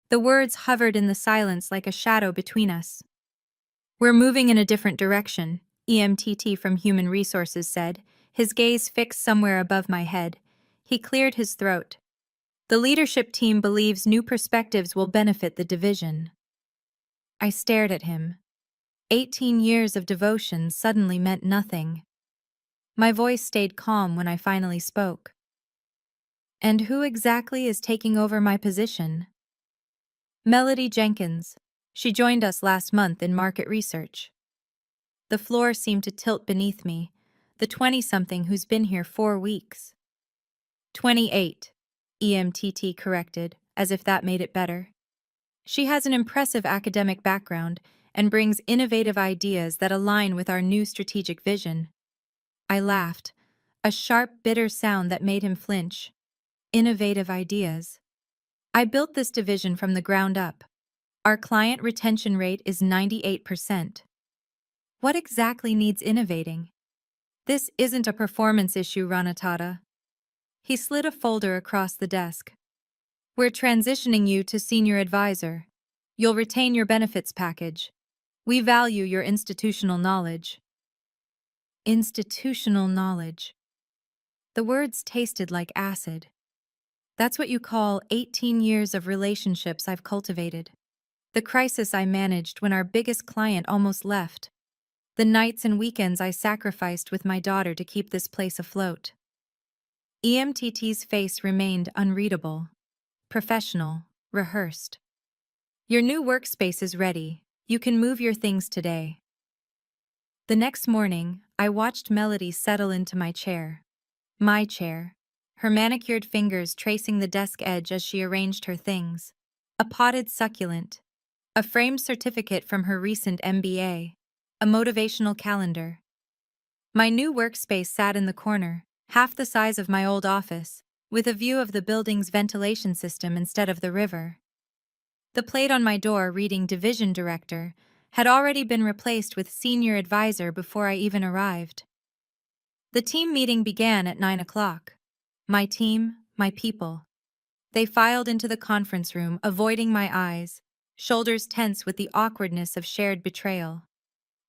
The words hovered in the silence like a shadow between us. We're moving in a different direction, EMTT from Human Resources said, his gaze fixed somewhere above my head. He cleared his throat. The leadership team believes new perspectives will benefit the division. I stared at him. 18 years of devotion suddenly meant nothing. My voice stayed calm when I finally spoke. And who exactly is taking over my position? Melody Jenkins. She joined us last month in market research. The floor seemed to tilt beneath me, the 20-something who's been here 4 weeks. 28, EMTT corrected, as if that made it better. She has an impressive academic background and brings innovative ideas that align with our new strategic vision. I laughed, a sharp, bitter sound that made him flinch. Innovative ideas. I built this division from the ground up. Our client retention rate is 98%. What exactly needs innovating? This isn't a performance issue, Ranatata. He slid a folder across the desk. We're transitioning you to senior advisor. You'll retain your benefits package. We value your institutional knowledge. Institutional knowledge. The words tasted like acid. That's what you call 18 years of relationships I've cultivated. The crisis I managed when our biggest client almost left. The nights and weekends I sacrificed with my daughter to keep this place afloat. EMTT's face remained unreadable. Professional, rehearsed. Your new workspace is ready. You can move your things today. The next morning, I watched Melody settle into my chair. My chair. Her manicured fingers tracing the desk edge as she arranged her things. A potted succulent. A framed certificate from her recent MBA. A motivational calendar. My new workspace sat in the corner, half the size of my old office, with a view of the building's ventilation system instead of the river. The plate on my door reading Division Director had already been replaced with Senior Advisor before I even arrived. The team meeting began at 9 o'clock. My team, my people. They filed into the conference room, avoiding my eyes, shoulders tense with the awkwardness of shared betrayal.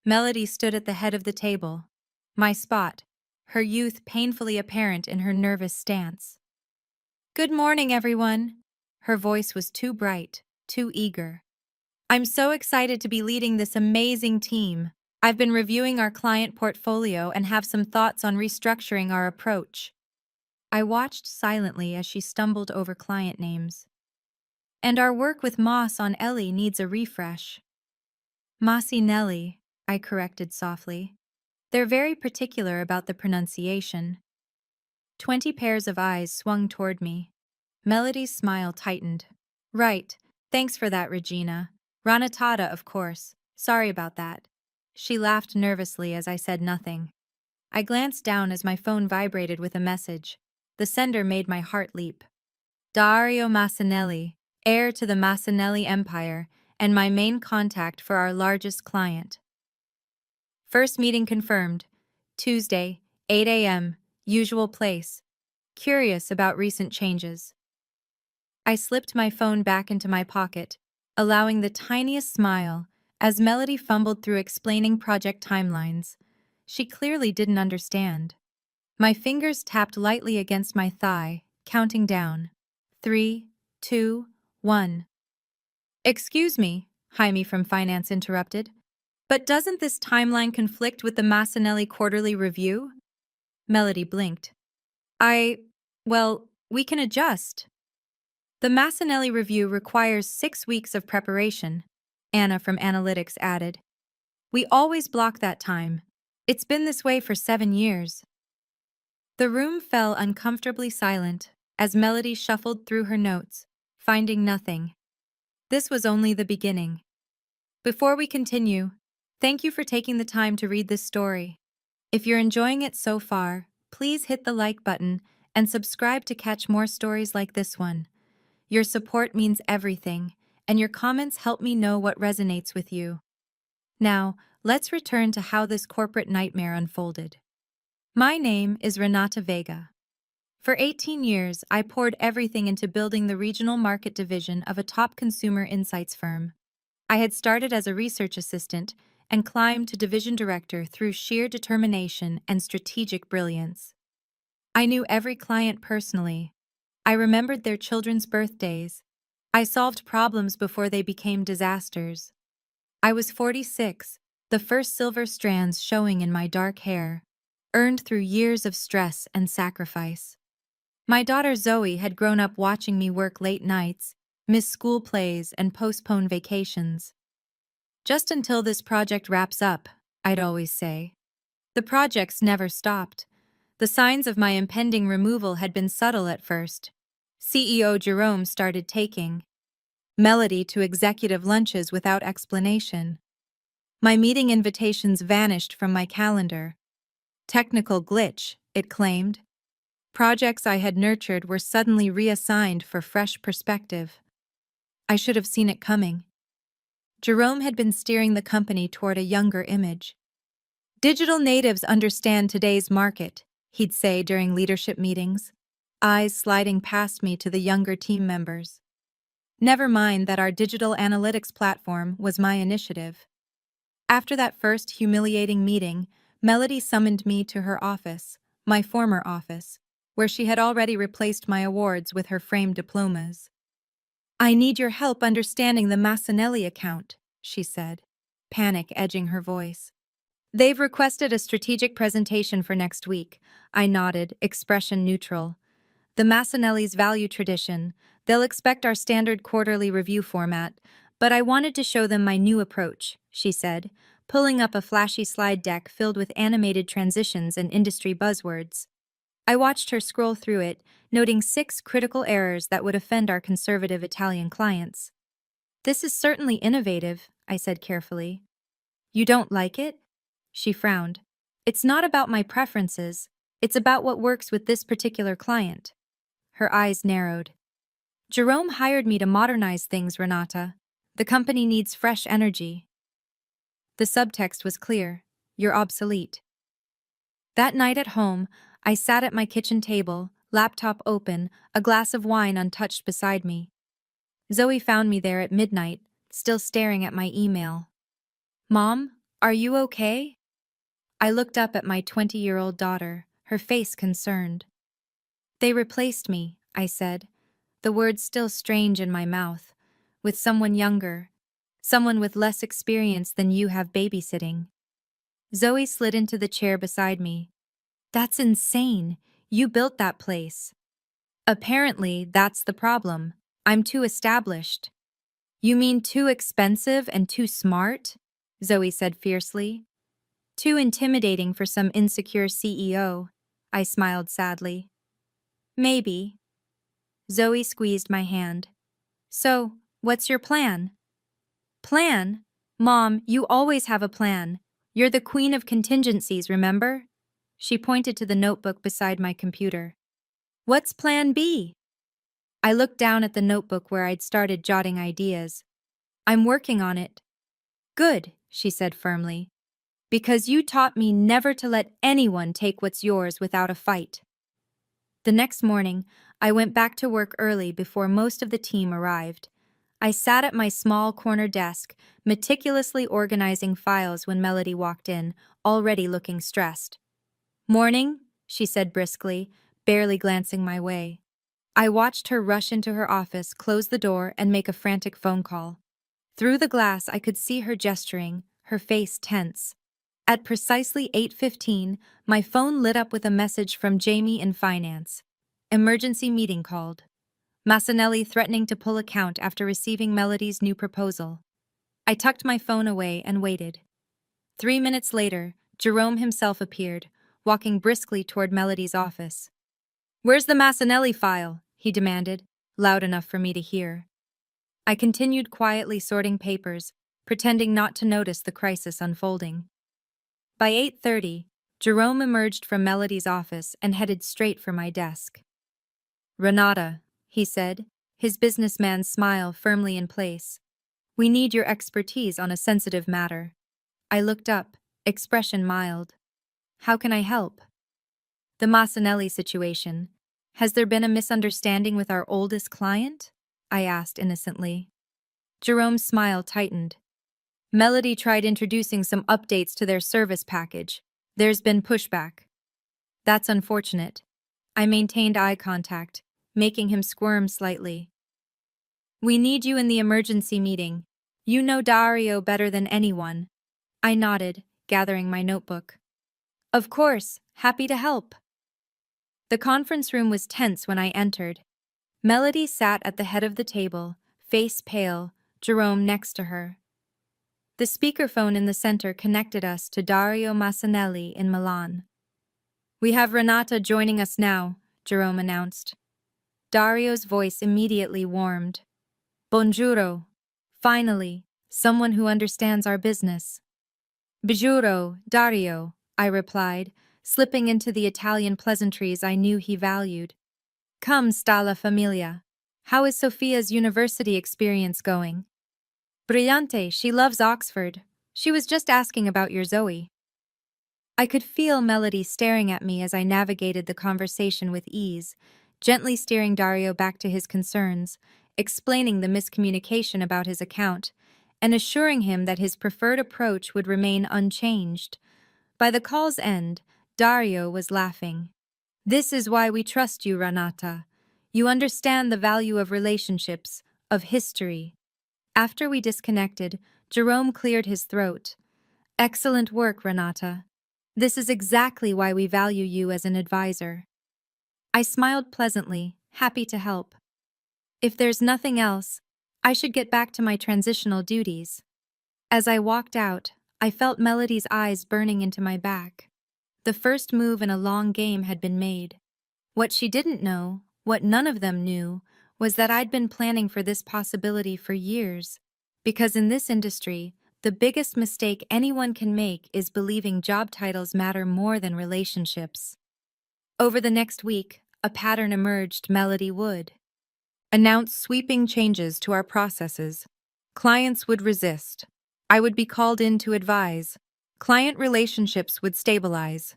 Melody stood at the head of the table, my spot, her youth painfully apparent in her nervous stance. Good morning, everyone. Her voice was too bright, too eager. I'm so excited to be leading this amazing team. I've been reviewing our client portfolio and have some thoughts on restructuring our approach. I watched silently as she stumbled over client names. And our work with Moss on Ellie needs a refresh. Mossy Nelly, I corrected softly. They're very particular about the pronunciation. 20 pairs of eyes swung toward me. Melody's smile tightened. Right, thanks for that, Regina. Ranatata, of course. Sorry about that. She laughed nervously as I said nothing. I glanced down as my phone vibrated with a message. The sender made my heart leap. Dario Massanelli, heir to the Massanelli Empire, and my main contact for our largest client. First meeting confirmed. Tuesday, 8 a.m., usual place. Curious about recent changes. I slipped my phone back into my pocket, allowing the tiniest smile as Melody fumbled through explaining project timelines. She clearly didn't understand. My fingers tapped lightly against my thigh, counting down. 3, 2, 1. Excuse me, Jaime from Finance interrupted. But doesn't this timeline conflict with the Massanelli quarterly review? Melody blinked. We can adjust. The Massanelli review requires 6 weeks of preparation, Anna from Analytics added. We always block that time. It's been this way for 7 years. The room fell uncomfortably silent as Melody shuffled through her notes, finding nothing. This was only the beginning. Before we continue, thank you for taking the time to read this story. If you're enjoying it so far, please hit the like button and subscribe to catch more stories like this one. Your support means everything, and your comments help me know what resonates with you. Now, let's return to how this corporate nightmare unfolded. My name is Renata Vega. For 18 years, I poured everything into building the regional market division of a top consumer insights firm. I had started as a research assistant and climbed to division director through sheer determination and strategic brilliance. I knew every client personally. I remembered their children's birthdays. I solved problems before they became disasters. I was 46, the first silver strands showing in my dark hair, earned through years of stress and sacrifice. My daughter Zoe had grown up watching me work late nights, miss school plays, and postpone vacations. Just until this project wraps up, I'd always say. The projects never stopped. The signs of my impending removal had been subtle at first. CEO Jerome started taking Melody to executive lunches without explanation. My meeting invitations vanished from my calendar. Technical glitch, it claimed. Projects I had nurtured were suddenly reassigned for fresh perspective. I should have seen it coming. Jerome had been steering the company toward a younger image. Digital natives understand today's market, he'd say during leadership meetings, eyes sliding past me to the younger team members. Never mind that our digital analytics platform was my initiative. After that first humiliating meeting, Melody summoned me to her office, my former office, where she had already replaced my awards with her framed diplomas. "I need your help understanding the Massanelli account," she said, panic edging her voice. "They've requested a strategic presentation for next week." I nodded, expression neutral. "The Massanelli's value tradition. They'll expect our standard quarterly review format, but I wanted to show them my new approach," she said, pulling up a flashy slide deck filled with animated transitions and industry buzzwords. I watched her scroll through it, noting 6 critical errors that would offend our conservative Italian clients. "This is certainly innovative," I said carefully. "You don't like it?" She frowned. "It's not about my preferences. It's about what works with this particular client." Her eyes narrowed. "Jerome hired me to modernize things, Renata. The company needs fresh energy." The subtext was clear. You're obsolete. That night at home, I sat at my kitchen table, laptop open, a glass of wine untouched beside me. Zoe found me there at midnight, still staring at my email. "Mom, are you okay?" I looked up at my 20-year-old daughter, her face concerned. "They replaced me," I said, the words still strange in my mouth, "with someone younger, someone with less experience than you have babysitting." Zoe slid into the chair beside me. "That's insane. You built that place." "Apparently, that's the problem. I'm too established." "You mean too expensive and too smart?" Zoe said fiercely. "Too intimidating for some insecure CEO." I smiled sadly. "Maybe." Zoe squeezed my hand. "So, what's your plan?" "Plan? Mom, you always have a plan. You're the queen of contingencies, remember?" She pointed to the notebook beside my computer. "What's plan B?" I looked down at the notebook where I'd started jotting ideas. "I'm working on it." "Good," she said firmly. "Because you taught me never to let anyone take what's yours without a fight." The next morning, I went back to work early before most of the team arrived. I sat at my small corner desk, meticulously organizing files when Melody walked in, already looking stressed. "Morning," she said briskly, barely glancing my way. I watched her rush into her office, close the door, and make a frantic phone call. Through the glass, I could see her gesturing, her face tense. At precisely 8:15, my phone lit up with a message from Jamie in finance. "Emergency meeting called." Massanelli threatening to pull account after receiving Melody's new proposal. I tucked my phone away and waited. 3 minutes later, Jerome himself appeared, walking briskly toward Melody's office. "Where's the Massanelli file?" he demanded, loud enough for me to hear. I continued quietly sorting papers, pretending not to notice the crisis unfolding. By 8:30, Jerome emerged from Melody's office and headed straight for my desk. "Renata," he said, his businessman's smile firmly in place. "We need your expertise on a sensitive matter." I looked up, expression mild. "How can I help?" "The Massanelli situation. Has there been a misunderstanding with our oldest client? I asked innocently. Jerome's smile tightened. Melody tried introducing some updates to their service package. There's been pushback. That's unfortunate. I maintained eye contact, making him squirm slightly. We need you in the emergency meeting. You know Dario better than anyone. I nodded, gathering my notebook. Of course, happy to help. The conference room was tense when I entered. Melody sat at the head of the table, face pale, Jerome next to her. The speakerphone in the center connected us to Dario Massanelli in Milan. We have Renata joining us now, Jerome announced. Dario's voice immediately warmed. Buongiorno. Finally, someone who understands our business. Bijuro, Dario, I replied, slipping into the Italian pleasantries I knew he valued. Come, sta la familia. How is Sophia's university experience going? Brillante, she loves Oxford. She was just asking about your Zoe. I could feel Melody staring at me as I navigated the conversation with ease, gently steering Dario back to his concerns, explaining the miscommunication about his account, and assuring him that his preferred approach would remain unchanged. By the call's end, Dario was laughing. This is why we trust you, Renata. You understand the value of relationships, of history. After we disconnected, Jerome cleared his throat. Excellent work, Renata. This is exactly why we value you as an advisor. I smiled pleasantly, happy to help. If there's nothing else, I should get back to my transitional duties. As I walked out, I felt Melody's eyes burning into my back. The first move in a long game had been made. What she didn't know, what none of them knew, was that I'd been planning for this possibility for years. Because in this industry, the biggest mistake anyone can make is believing job titles matter more than relationships. Over the next week, a pattern emerged. Melody would announce sweeping changes to our processes. Clients would resist. I would be called in to advise. Client relationships would stabilize.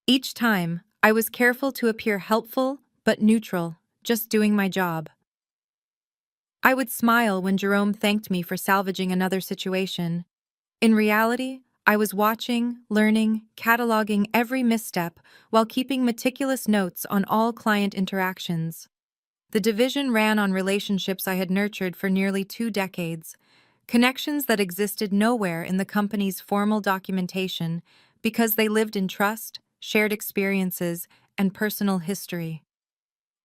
Each time, I was careful to appear helpful but neutral, just doing my job. I would smile when Jerome thanked me for salvaging another situation. In reality, I was watching, learning, cataloging every misstep while keeping meticulous notes on all client interactions. The division ran on relationships I had nurtured for nearly 2 decades, connections that existed nowhere in the company's formal documentation because they lived in trust, shared experiences, and personal history.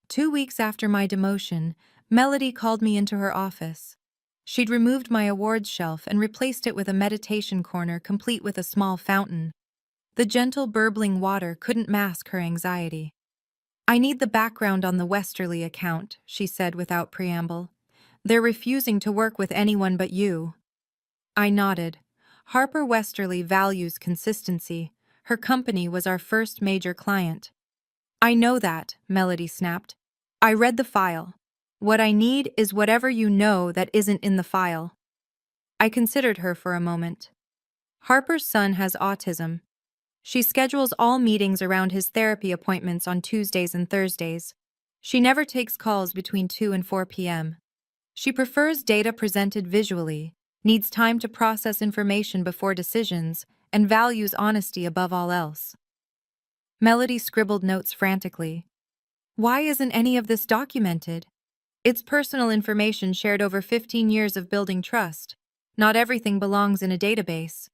2 weeks after my demotion, Melody called me into her office. She'd removed my awards shelf and replaced it with a meditation corner complete with a small fountain. The gentle burbling water couldn't mask her anxiety. I need the background on the Westerly account, she said without preamble. They're refusing to work with anyone but you. I nodded. Harper Westerly values consistency. Her company was our first major client. I know that, Melody snapped. I read the file. What I need is whatever you know that isn't in the file. I considered her for a moment. Harper's son has autism. She schedules all meetings around his therapy appointments on Tuesdays and Thursdays. She never takes calls between 2 and 4 p.m. She prefers data presented visually, needs time to process information before decisions, and values honesty above all else. Melody scribbled notes frantically. Why isn't any of this documented? It's personal information shared over 15 years of building trust. Not everything belongs in a database.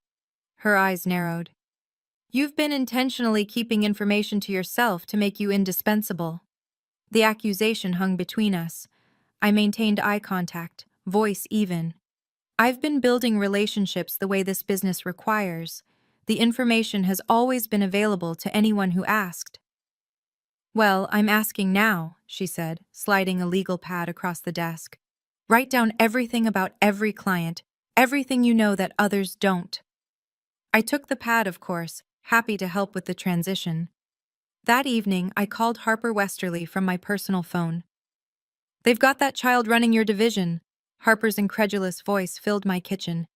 Her eyes narrowed. You've been intentionally keeping information to yourself to make you indispensable. The accusation hung between us. I maintained eye contact, voice even. I've been building relationships the way this business requires. The information has always been available to anyone who asked. Well, I'm asking now, she said, sliding a legal pad across the desk. Write down everything about every client, everything you know that others don't. I took the pad, of course, happy to help with the transition. That evening, I called Harper Westerly from my personal phone. They've got that child running your division. Harper's incredulous voice filled my kitchen.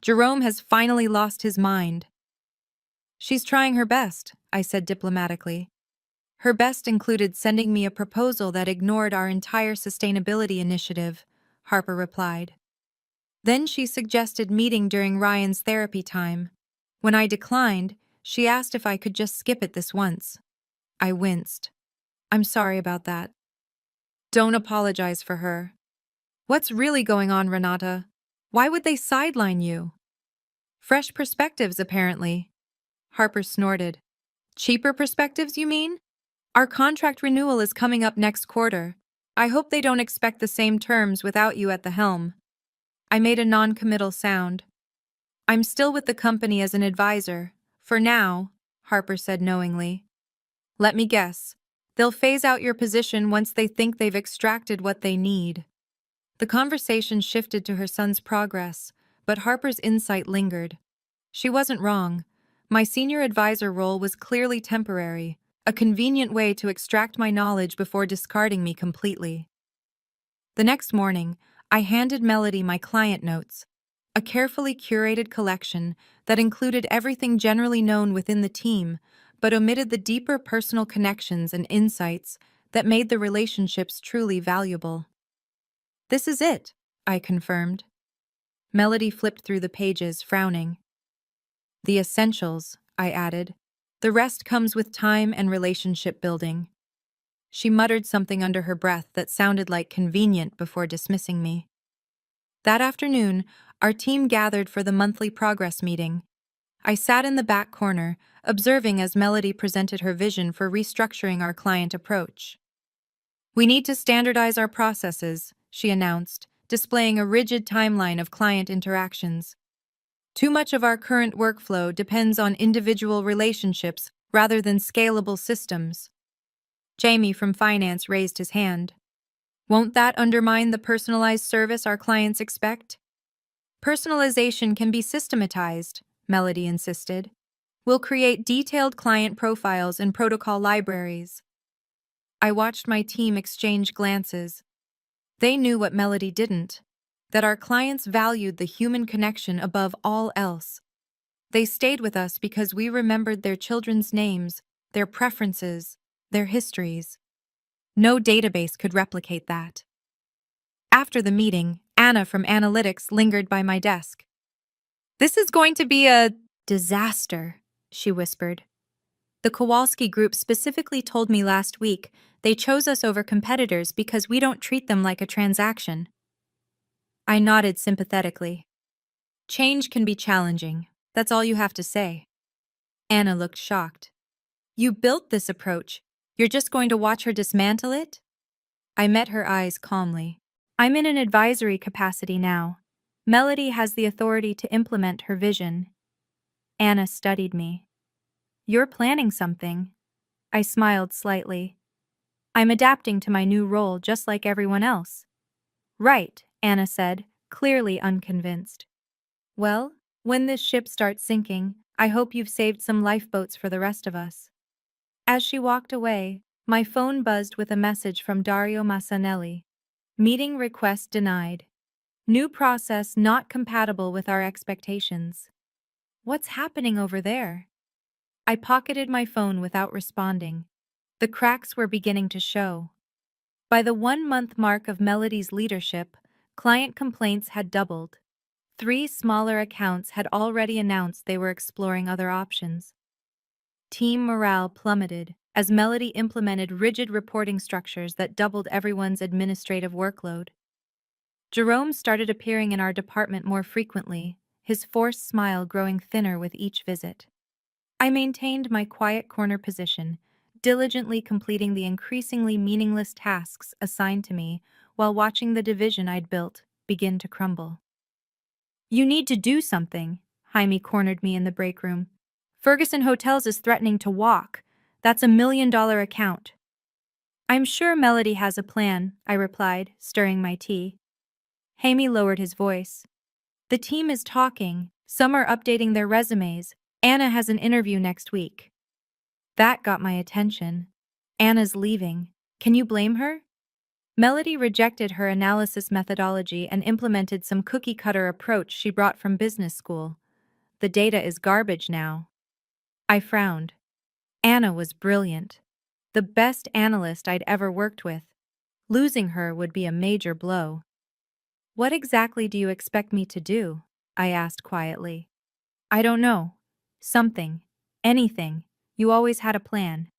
Jerome has finally lost his mind. She's trying her best, I said diplomatically. Her best included sending me a proposal that ignored our entire sustainability initiative, Harper replied. Then she suggested meeting during Ryan's therapy time. When I declined, she asked if I could just skip it this once. I winced. I'm sorry about that. Don't apologize for her. What's really going on, Renata? Why would they sideline you? Fresh perspectives, apparently. Harper snorted. Cheaper perspectives, you mean? Our contract renewal is coming up next quarter. I hope they don't expect the same terms without you at the helm. I made a non-committal sound. I'm still with the company as an advisor. For now, Harper said knowingly. Let me guess. They'll phase out your position once they think they've extracted what they need. The conversation shifted to her son's progress, but Harper's insight lingered. She wasn't wrong. My senior advisor role was clearly temporary, a convenient way to extract my knowledge before discarding me completely. The next morning, I handed Melody my client notes, a carefully curated collection that included everything generally known within the team, but omitted the deeper personal connections and insights that made the relationships truly valuable. This is it, I confirmed. Melody flipped through the pages, frowning. The essentials, I added. The rest comes with time and relationship building. She muttered something under her breath that sounded like convenient before dismissing me. That afternoon, our team gathered for the monthly progress meeting. I sat in the back corner, observing as Melody presented her vision for restructuring our client approach. We need to standardize our processes, she announced, displaying a rigid timeline of client interactions. Too much of our current workflow depends on individual relationships rather than scalable systems. Jamie from finance raised his hand. Won't that undermine the personalized service our clients expect? Personalization can be systematized, Melody insisted. We'll create detailed client profiles and protocol libraries. I watched my team exchange glances. They knew what Melody didn't, that our clients valued the human connection above all else. They stayed with us because we remembered their children's names, their preferences, their histories. No database could replicate that. After the meeting, Anna from Analytics lingered by my desk. This is going to be a disaster, she whispered. The Kowalski Group specifically told me last week they chose us over competitors because we don't treat them like a transaction. I nodded sympathetically. Change can be challenging. That's all you have to say. Anna looked shocked. You built this approach. You're just going to watch her dismantle it? I met her eyes calmly. I'm in an advisory capacity now. Melody has the authority to implement her vision. Anna studied me. You're planning something. I smiled slightly. I'm adapting to my new role just like everyone else. Right, Anna said, clearly unconvinced. Well, when this ship starts sinking, I hope you've saved some lifeboats for the rest of us. As she walked away, my phone buzzed with a message from Dario Massanelli. Meeting request denied. New process not compatible with our expectations. What's happening over there? I pocketed my phone without responding. The cracks were beginning to show. By the 1-month mark of Melody's leadership, client complaints had doubled. 3 smaller accounts had already announced they were exploring other options. Team morale plummeted as Melody implemented rigid reporting structures that doubled everyone's administrative workload. Jerome started appearing in our department more frequently, his forced smile growing thinner with each visit. I maintained my quiet corner position, diligently completing the increasingly meaningless tasks assigned to me while watching the division I'd built begin to crumble. You need to do something, Jaime cornered me in the break room. Ferguson Hotels is threatening to walk. That's $1 million account. I'm sure Melody has a plan, I replied, stirring my tea. Jaime lowered his voice. The team is talking. Some are updating their resumes. Anna has an interview next week. That got my attention. Anna's leaving. Can you blame her? Melody rejected her analysis methodology and implemented some cookie-cutter approach she brought from business school. The data is garbage now. I frowned. Anna was brilliant. the best analyst I'd ever worked with. Losing her would be a major blow. "What exactly do you expect me to do?" I asked quietly. "I don't know. Something. Anything. You always had a plan."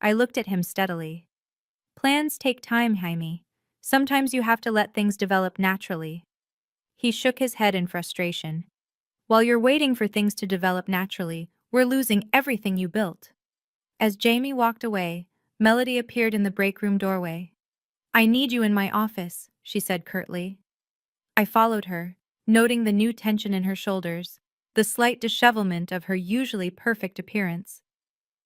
I looked at him steadily. "Plans take time, Jaime. Sometimes you have to let things develop naturally." He shook his head in frustration. "While you're waiting for things to develop naturally, we're losing everything you built." As Jamie walked away, Melody appeared in the break room doorway. "I need you in my office," she said curtly. I followed her, noting the new tension in her shoulders, the slight dishevelment of her usually perfect appearance.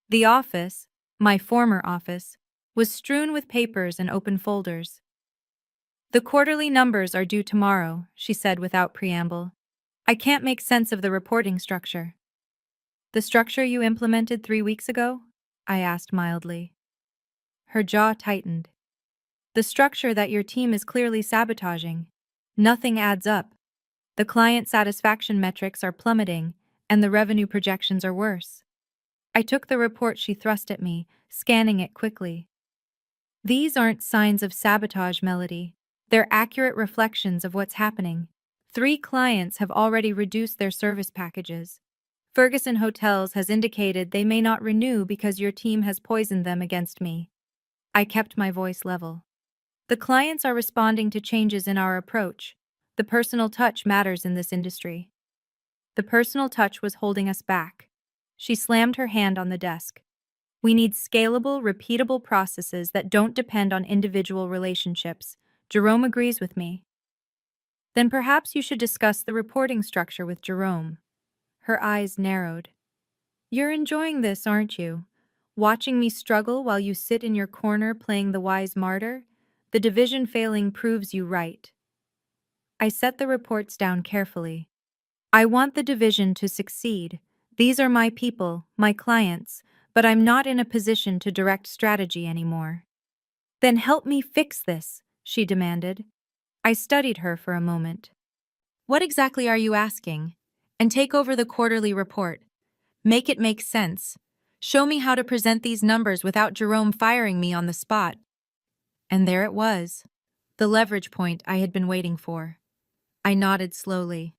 The office, my former office, was strewn with papers and open folders. "The quarterly numbers are due tomorrow," she said without preamble. "I can't make sense of the reporting structure." "The structure you implemented 3 weeks ago?" I asked mildly. Her jaw tightened. "The structure that your team is clearly sabotaging. Nothing adds up. The client satisfaction metrics are plummeting, and the revenue projections are worse." I took the report she thrust at me, scanning it quickly. "These aren't signs of sabotage, Melody. They're accurate reflections of what's happening. 3 clients have already reduced their service packages. Ferguson Hotels has indicated they may not renew because your team has poisoned them against me." I kept my voice level. "The clients are responding to changes in our approach. The personal touch matters in this industry." The personal touch was holding us back. She slammed her hand on the desk. "We need scalable, repeatable processes that don't depend on individual relationships. Jerome agrees with me." "Then perhaps you should discuss the reporting structure with Jerome." Her eyes narrowed. "You're enjoying this, aren't you? Watching me struggle while you sit in your corner playing the wise martyr? The division failing proves you right." I set the reports down carefully. "I want the division to succeed. These are my people, my clients, but I'm not in a position to direct strategy anymore." "Then help me fix this," she demanded. I studied her for a moment. "What exactly are you asking? And take over the quarterly report. Make it make sense. Show me how to present these numbers without Jerome firing me on the spot." And there it was, the leverage point I had been waiting for. I nodded slowly.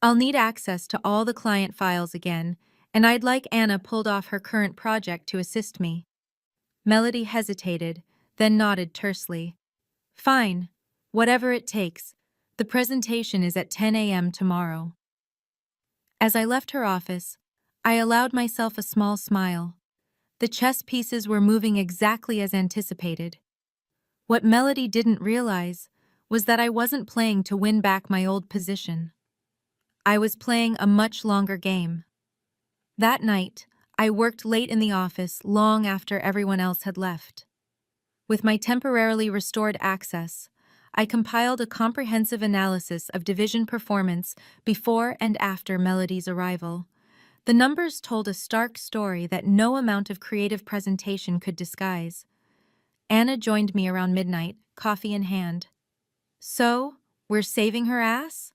"I'll need access to all the client files again, and I'd like Anna pulled off her current project to assist me." Melody hesitated, then nodded tersely. "Fine. Whatever it takes. The presentation is at 10 a.m. tomorrow." As I left her office, I allowed myself a small smile. The chess pieces were moving exactly as anticipated. What Melody didn't realize was that I wasn't playing to win back my old position. I was playing a much longer game. That night, I worked late in the office long after everyone else had left. With my temporarily restored access, I compiled a comprehensive analysis of division performance before and after Melody's arrival. The numbers told a stark story that no amount of creative presentation could disguise. Anna joined me around midnight, coffee in hand. "So, we're saving her ass?"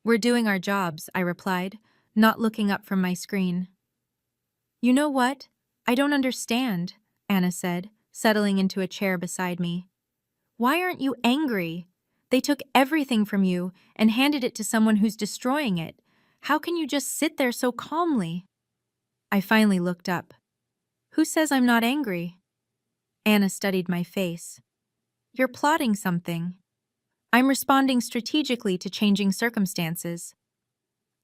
"We're doing our jobs," I replied, not looking up from my screen. "You know what? I don't understand," Anna said, settling into a chair beside me. "Why aren't you angry? They took everything from you and handed it to someone who's destroying it. How can you just sit there so calmly?" I finally looked up. "Who says I'm not angry?" Anna studied my face. "You're plotting something." "I'm responding strategically to changing circumstances."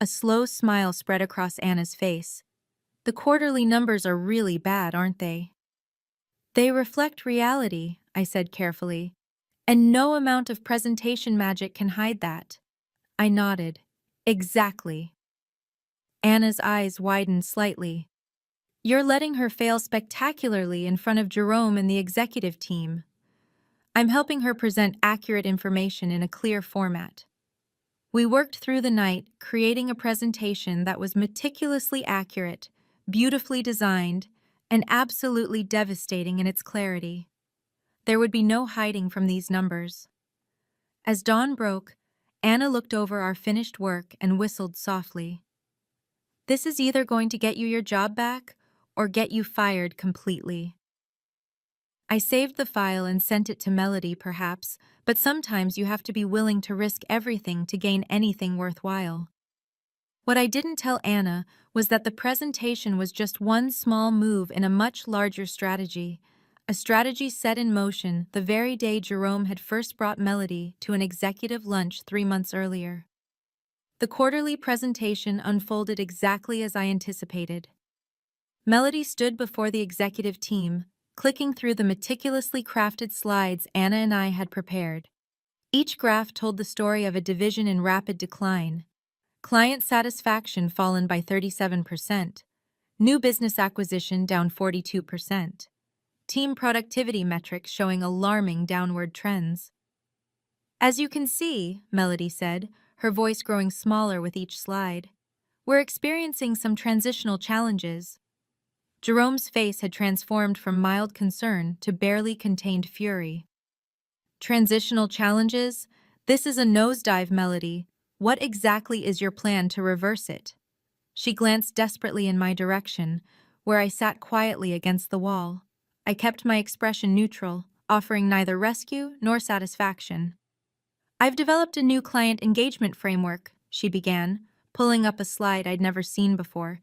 A slow smile spread across Anna's face. "The quarterly numbers are really bad, aren't they?" "They reflect reality," I said carefully, "and no amount of presentation magic can hide that." I nodded. "Exactly." Anna's eyes widened slightly. "You're letting her fail spectacularly in front of Jerome and the executive team." "I'm helping her present accurate information in a clear format." We worked through the night, creating a presentation that was meticulously accurate, beautifully designed, and absolutely devastating in its clarity. There would be no hiding from these numbers. As dawn broke, Anna looked over our finished work and whistled softly. "This is either going to get you your job back or get you fired completely." I saved the file and sent it to Melody, perhaps, but sometimes you have to be willing to risk everything to gain anything worthwhile. What I didn't tell Anna was that the presentation was just one small move in a much larger strategy, a strategy set in motion the very day Jerome had first brought Melody to an executive lunch 3 months earlier. The quarterly presentation unfolded exactly as I anticipated. Melody stood before the executive team, clicking through the meticulously crafted slides Anna and I had prepared. Each graph told the story of a division in rapid decline. Client satisfaction fallen by 37%. New business acquisition down 42%. Team productivity metrics showing alarming downward trends. As you can see, Melody said, her voice growing smaller with each slide, we're experiencing some transitional challenges. Jerome's face had transformed from mild concern to barely contained fury. Transitional challenges? This is a nosedive, Melody. What exactly is your plan to reverse it? She glanced desperately in my direction, where I sat quietly against the wall. I kept my expression neutral, offering neither rescue nor satisfaction. I've developed a new client engagement framework, she began, pulling up a slide I'd never seen before.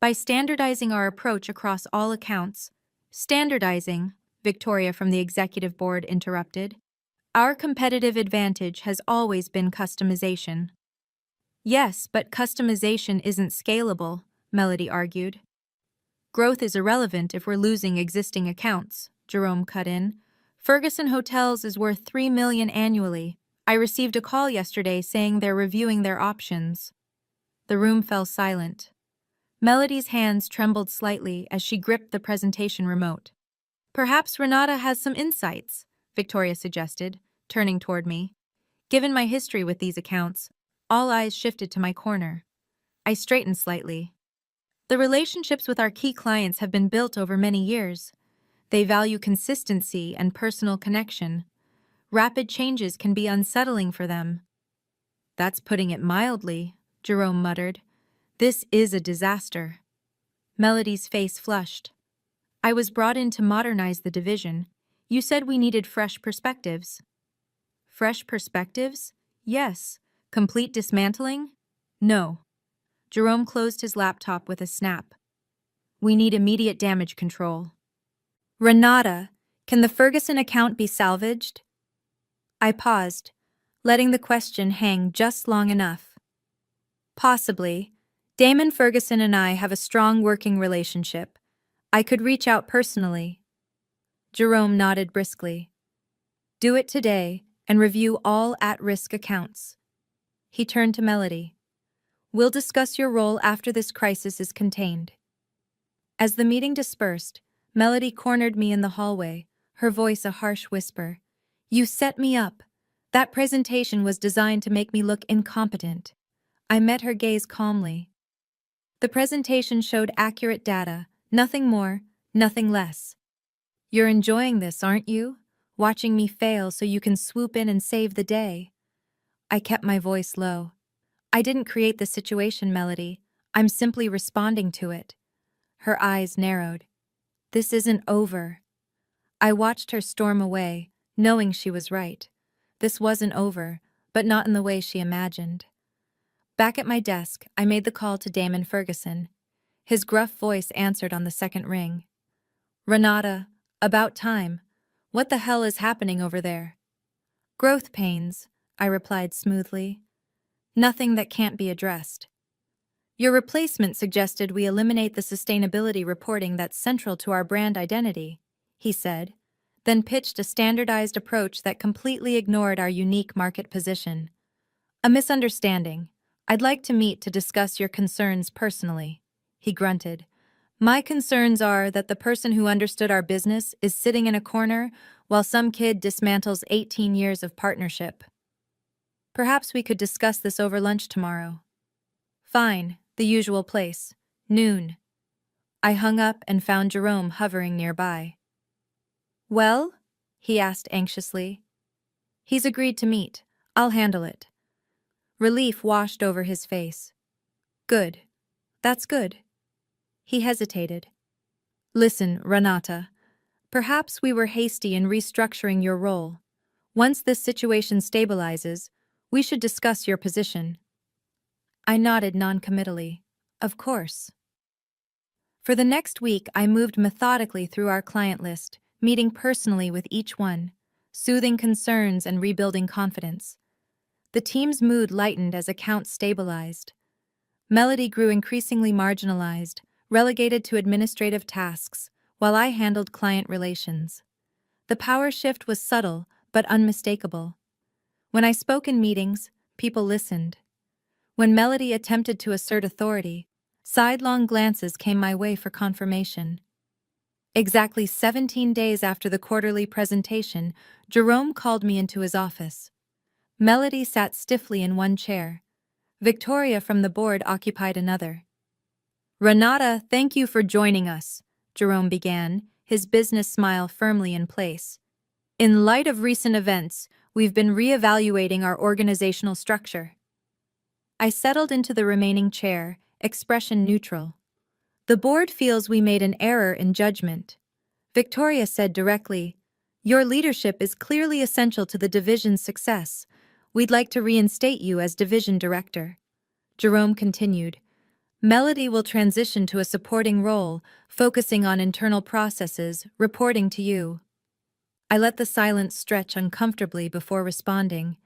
By standardizing our approach across all accounts. Standardizing, Victoria from the executive board interrupted. Our competitive advantage has always been customization. Yes, but customization isn't scalable, Melody argued. Growth is irrelevant if we're losing existing accounts, Jerome cut in. Ferguson Hotels is worth $3 million annually. I received a call yesterday saying they're reviewing their options. The room fell silent. Melody's hands trembled slightly as she gripped the presentation remote. Perhaps Renata has some insights, Victoria suggested, turning toward me. Given my history with these accounts, all eyes shifted to my corner. I straightened slightly. The relationships with our key clients have been built over many years. They value consistency and personal connection. Rapid changes can be unsettling for them. That's putting it mildly, Jerome muttered. This is a disaster. Melody's face flushed. I was brought in to modernize the division. You said we needed fresh perspectives. Fresh perspectives? Yes. Complete dismantling? No. Jerome closed his laptop with a snap. We need immediate damage control. Renata, can the Ferguson account be salvaged? I paused, letting the question hang just long enough. Possibly. Damon Ferguson and I have a strong working relationship. I could reach out personally. Jerome nodded briskly. Do it today and review all at-risk accounts. He turned to Melody. We'll discuss your role after this crisis is contained. As the meeting dispersed, Melody cornered me in the hallway, her voice a harsh whisper. You set me up. That presentation was designed to make me look incompetent. I met her gaze calmly. The presentation showed accurate data, nothing more, nothing less. You're enjoying this, aren't you? Watching me fail so you can swoop in and save the day. I kept my voice low. I didn't create the situation, Melody. I'm simply responding to it. Her eyes narrowed. This isn't over. I watched her storm away, knowing she was right. This wasn't over, but not in the way she imagined. Back at my desk, I made the call to Damon Ferguson. His gruff voice answered on the second ring. Renata, about time. What the hell is happening over there? Growth pains, I replied smoothly. Nothing that can't be addressed. Your replacement suggested we eliminate the sustainability reporting that's central to our brand identity, he said, then pitched a standardized approach that completely ignored our unique market position. A misunderstanding. I'd like to meet to discuss your concerns personally, he grunted. My concerns are that the person who understood our business is sitting in a corner while some kid dismantles 18 years of partnership. Perhaps we could discuss this over lunch tomorrow. Fine, the usual place, noon. I hung up and found Jerome hovering nearby. Well? He asked anxiously. He's agreed to meet. I'll handle it. Relief washed over his face. Good. That's good. He hesitated. Listen, Renata. Perhaps we were hasty in restructuring your role. Once this situation stabilizes, we should discuss your position. I nodded noncommittally. Of course. For the next week, I moved methodically through our client list, meeting personally with each one, soothing concerns and rebuilding confidence. The team's mood lightened as accounts stabilized. Melody grew increasingly marginalized, relegated to administrative tasks, while I handled client relations. The power shift was subtle, but unmistakable. When I spoke in meetings, people listened. When Melody attempted to assert authority, sidelong glances came my way for confirmation. Exactly 17 days after the quarterly presentation, Jerome called me into his office. Melody sat stiffly in one chair. Victoria from the board occupied another. "Renata, thank you for joining us," Jerome began, his business smile firmly in place. "In light of recent events, we've been reevaluating our organizational structure." I settled into the remaining chair, expression neutral. "The board feels we made an error in judgment." Victoria said directly, "Your leadership is clearly essential to the division's success. We'd like to reinstate you as division director." Jerome continued, "Melody will transition to a supporting role, focusing on internal processes, reporting to you." I let the silence stretch uncomfortably before responding.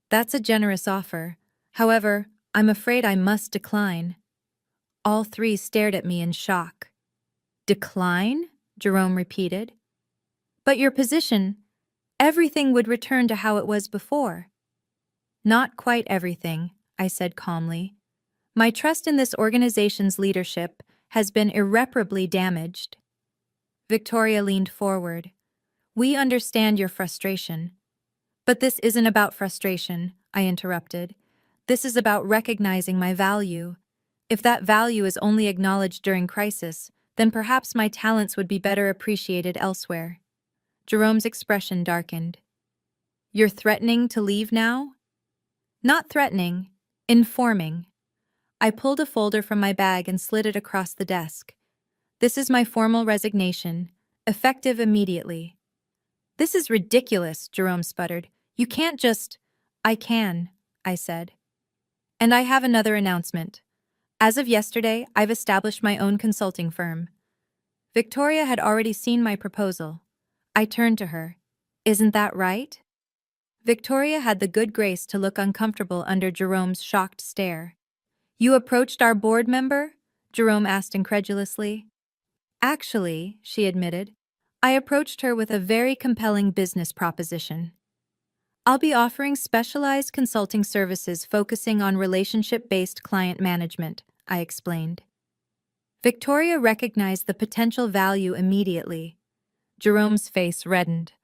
"That's a generous offer. However, I'm afraid I must decline." All three stared at me in shock. "Decline?" Jerome repeated. "But your position, everything would return to how it was before." "Not quite everything," I said calmly. "My trust in this organization's leadership has been irreparably damaged." Victoria leaned forward. "We understand your frustration." "But this isn't about frustration," I interrupted. "This is about recognizing my value. If that value is only acknowledged during crisis, then perhaps my talents would be better appreciated elsewhere." Jerome's expression darkened. "You're threatening to leave now?" "Not threatening, informing." I pulled a folder from my bag and slid it across the desk. "This is my formal resignation, effective immediately." "This is ridiculous," Jerome sputtered. "You can't just—" "I can," I said. "And I have another announcement. As of yesterday, I've established my own consulting firm." Victoria had already seen my proposal. I turned to her. "Isn't that right?" Victoria had the good grace to look uncomfortable under Jerome's shocked stare. "You approached our board member?" Jerome asked incredulously. "Actually," she admitted, "I approached her with a very compelling business proposition. I'll be offering specialized consulting services focusing on relationship-based client management," I explained. Victoria recognized the potential value immediately. Jerome's face reddened.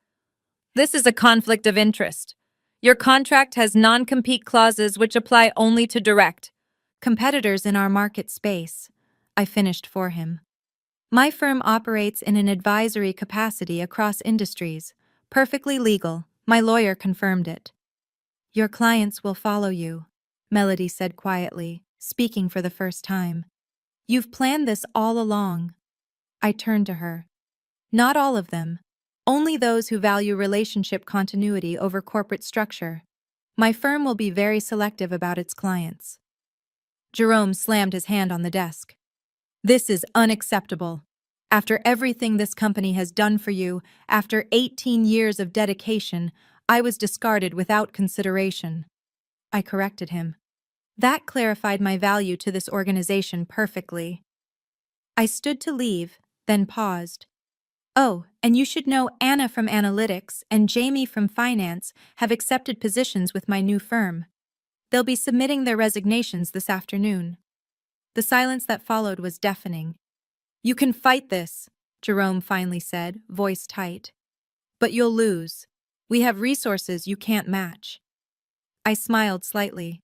"This is a conflict of interest. Your contract has non-compete clauses which apply only to direct competitors in our market space," I finished for him. "My firm operates in an advisory capacity across industries, perfectly legal. My lawyer confirmed it." "Your clients will follow you," Melody said quietly, speaking for the first time. "You've planned this all along." I turned to her. "Not all of them. Only those who value relationship continuity over corporate structure. My firm will be very selective about its clients." Jerome slammed his hand on the desk. "This is unacceptable. After everything this company has done for you, after 18 years of dedication, I was discarded without consideration." I corrected him. "That clarified my value to this organization perfectly." I stood to leave, then paused. "Oh, and you should know Anna from Analytics and Jamie from Finance have accepted positions with my new firm. They'll be submitting their resignations this afternoon." The silence that followed was deafening. "You can fight this," Jerome finally said, voice tight. "But you'll lose. We have resources you can't match." I smiled slightly.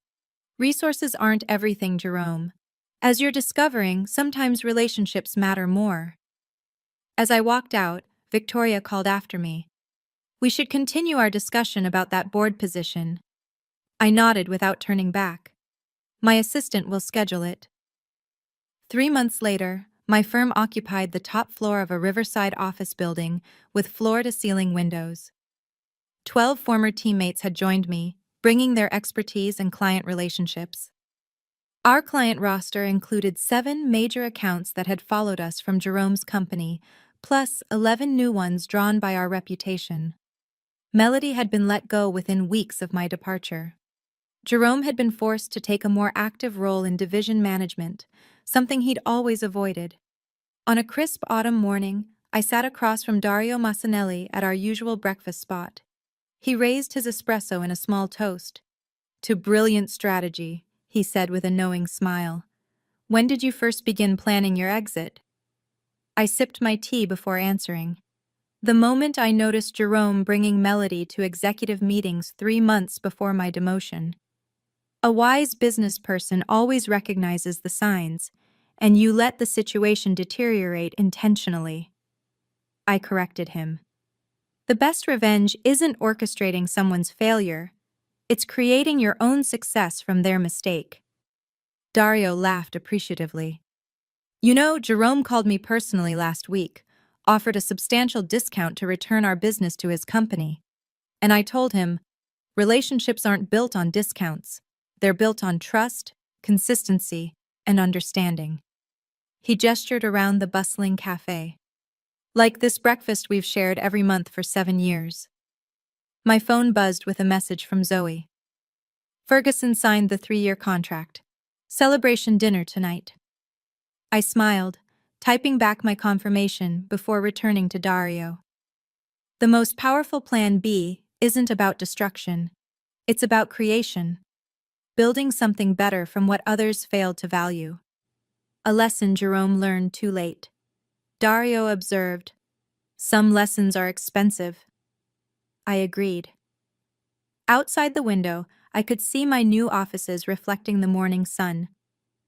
"Resources aren't everything, Jerome. As you're discovering, sometimes relationships matter more." As I walked out, Victoria called after me. "We should continue our discussion about that board position." I nodded without turning back. "My assistant will schedule it." 3 months later, My firm occupied the top floor of a riverside office building with floor-to-ceiling windows. 12 former teammates had joined me, bringing their expertise and client relationships. Our client roster included 7 major accounts that had followed us from Jerome's company, plus 11 new ones drawn by our reputation. Melody had been let go within weeks of my departure. Jerome had been forced to take a more active role in division management, something he'd always avoided. On a crisp autumn morning, I sat across from Dario Massanelli at our usual breakfast spot. He raised his espresso in a small toast. "To brilliant strategy," he said with a knowing smile. "When did you first begin planning your exit?" I sipped my tea before answering. The moment I noticed Jerome bringing Melody to executive meetings 3 months before my demotion. A wise business person always recognizes the signs, and you let the situation deteriorate intentionally. I corrected him. The best revenge isn't orchestrating someone's failure, it's creating your own success from their mistake. Dario laughed appreciatively. "You know, Jerome called me personally last week, offered a substantial discount to return our business to his company. And I told him, relationships aren't built on discounts. They're built on trust, consistency, and understanding." He gestured around the bustling cafe. "Like this breakfast we've shared every month for 7 years. My phone buzzed with a message from Zoe. "Ferguson signed the 3-year contract. Celebration dinner tonight." I smiled, typing back my confirmation before returning to Dario. The most powerful plan B isn't about destruction. It's about creation. Building something better from what others failed to value. A lesson Jerome learned too late. Dario observed, "Some lessons are expensive." I agreed. Outside the window, I could see my new offices reflecting the morning sun.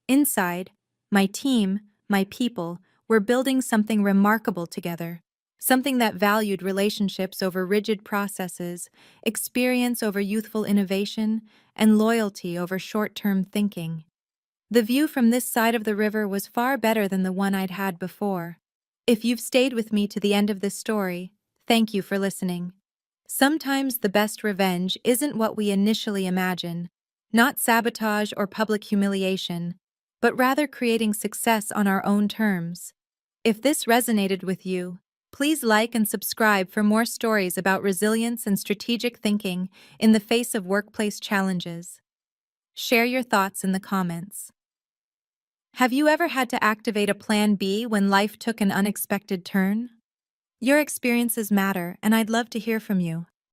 Inside, my team, my people, were building something remarkable together. Something that valued relationships over rigid processes, experience over youthful innovation, and loyalty over short-term thinking. The view from this side of the river was far better than the one I'd had before. If you've stayed with me to the end of this story, thank you for listening. Sometimes the best revenge isn't what we initially imagine, not sabotage or public humiliation, but rather creating success on our own terms. If this resonated with you, please like and subscribe for more stories about resilience and strategic thinking in the face of workplace challenges. Share your thoughts in the comments. Have you ever had to activate a plan B when life took an unexpected turn? Your experiences matter, and I'd love to hear from you.